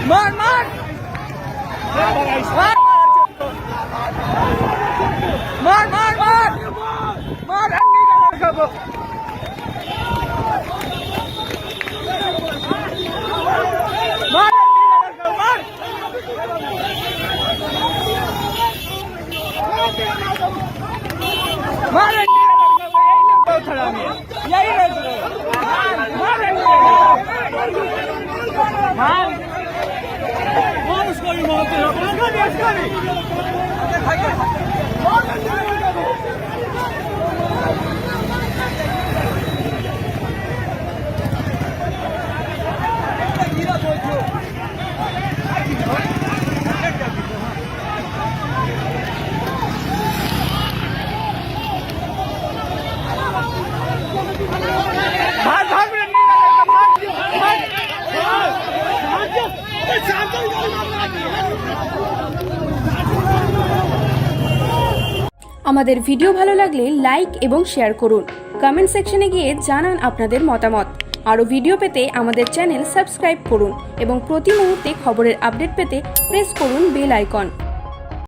मार मार मार मार मार मार मार अन्नी का लड़का को मार अन्नी का लड़का मार मार अन्नी का लड़का को यही लोग बहुत खराब है यही लोग मार अन्नी मार আমাদের ভিডিও ভালো লাগলে লাইক এবং শেয়ার করুন। কমেন্ট সেকশনে গিয়ে জানান আপনাদের মতামত। আরও ভিডিও পেতে আমাদের চ্যানেল সাবস্ক্রাইব করুন এবং প্রতি মুহূর্তে খবরের আপডেট পেতে প্রেস করুন বেল আইকন।